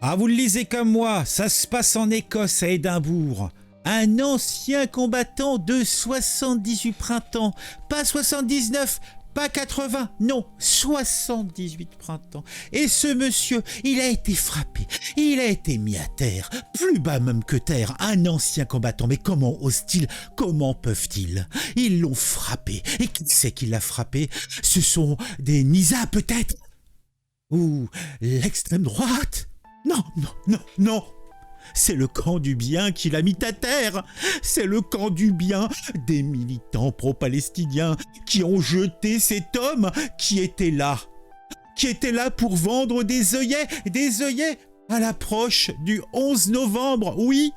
Ah, vous le lisez comme moi, ça se passe en Écosse, à Édimbourg. Un ancien combattant de 78 printemps, pas 79, pas 80, non, 78 printemps. Et ce monsieur, il a été frappé, il a été mis à terre, plus bas même que terre, un ancien combattant. Mais comment osent-ils, comment peuvent-ils? Ils l'ont frappé. Et qui c'est qui l'a frappé? Ce sont des Nisa peut-être? Ou l'extrême droite? Non, non, non, non. C'est le camp du bien qui l'a mis à terre. C'est le camp du bien des militants pro-palestiniens qui ont jeté cet homme qui était là pour vendre des œillets à l'approche du 11 novembre. Oui,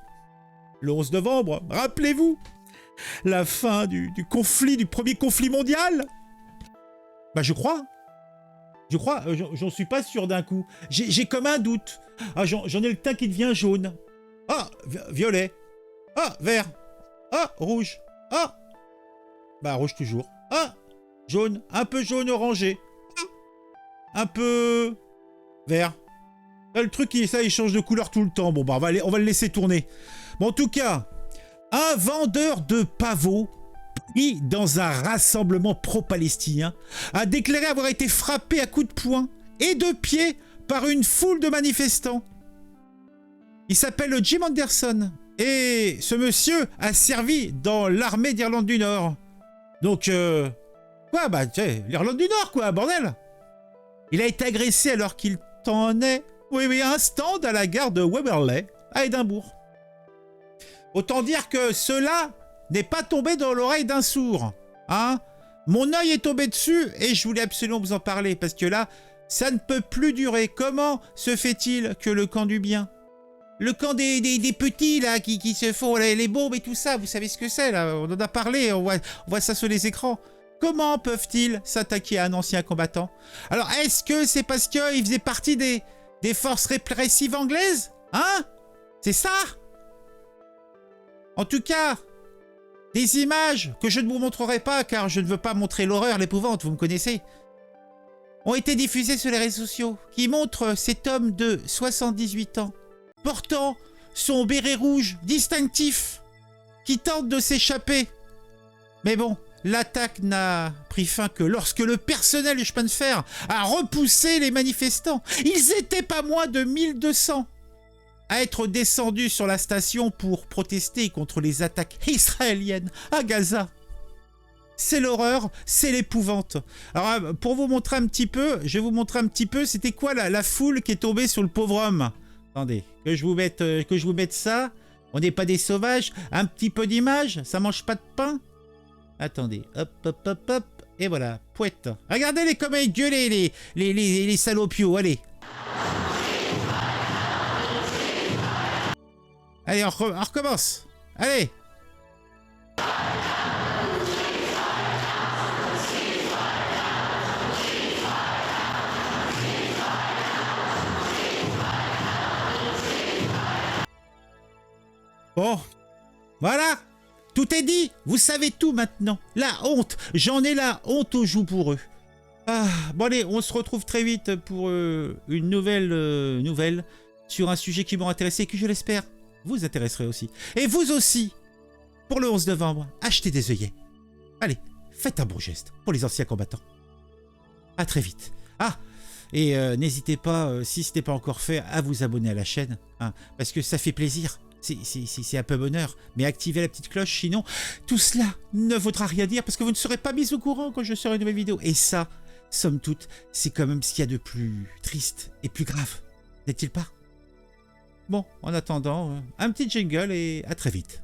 le 11 novembre, rappelez-vous, la fin du conflit, du premier conflit mondial. Bah je crois, j'en suis pas sûr d'un coup. J'ai comme un doute. Ah, j'en ai le teint qui devient jaune. Ah, violet. Ah, vert. Ah, rouge. Ah, bah rouge toujours. Ah, jaune. Un peu jaune orangé. Ah, un peu vert. Là, le truc, il change de couleur tout le temps. Bon, bah on va le laisser tourner. Bon, en tout cas, un vendeur de pavots pris dans un rassemblement pro-palestinien a déclaré avoir été frappé à coups de poing et de pied par une foule de manifestants. Il s'appelle Jim Anderson et ce monsieur a servi dans l'armée d'Irlande du Nord. Donc, quoi, bah, l'Irlande du Nord, quoi, bordel. Il a été agressé alors qu'il tenait, oui, un stand à la gare de Waverley, à Édimbourg. Autant dire que cela n'est pas tombé dans l'oreille d'un sourd. Hein? Mon œil est tombé dessus et je voulais absolument vous en parler parce que là, ça ne peut plus durer. Comment se fait-il que le camp du bien, le camp des petits là qui se font les bombes et tout ça, vous savez ce que c'est là, on en a parlé, on voit ça sur les écrans. Comment peuvent-ils s'attaquer à un ancien combattant? Alors est-ce que c'est parce qu'il faisait partie des forces répressives anglaises? Hein? C'est ça? En tout cas, des images que je ne vous montrerai pas car je ne veux pas montrer l'horreur, l'épouvante, vous me connaissez, ont été diffusées sur les réseaux sociaux qui montrent cet homme de 78 ans portant son béret rouge distinctif qui tente de s'échapper. Mais bon, l'attaque n'a pris fin que lorsque le personnel du chemin de fer a repoussé les manifestants. Ils étaient pas moins de 1200 à être descendus sur la station pour protester contre les attaques israéliennes à Gaza. C'est l'horreur, c'est l'épouvante. Alors, pour vous montrer un petit peu, je vais vous montrer un petit peu, c'était quoi la foule qui est tombée sur le pauvre homme. Attendez, que je vous mette ça. On n'est pas des sauvages. Un petit peu d'image, ça mange pas de pain. Attendez, hop, hop, hop, hop. Et voilà, pouette. Regardez-les comme ils gueulaient, les salopios, allez. Allez, on recommence. Allez. Bon, voilà, tout est dit, vous savez tout maintenant. La honte, j'en ai la honte aux joues pour eux. Ah, bon allez, on se retrouve très vite pour une nouvelle sur un sujet qui m'aura intéressé et qui, je l'espère, vous intéresserait aussi. Et vous aussi, pour le 11 novembre, achetez des œillets. Allez, faites un bon geste pour les anciens combattants. À très vite. Ah, et n'hésitez pas, si ce n'est pas encore fait, à vous abonner à la chaîne, hein, parce que ça fait plaisir. C'est un peu bonheur, mais activez la petite cloche, sinon tout cela ne vaudra rien dire parce que vous ne serez pas mis au courant quand je sors une nouvelle vidéo. Et ça, somme toute, c'est quand même ce qu'il y a de plus triste et plus grave, n'est-il pas? Bon, en attendant, un petit jingle et à très vite.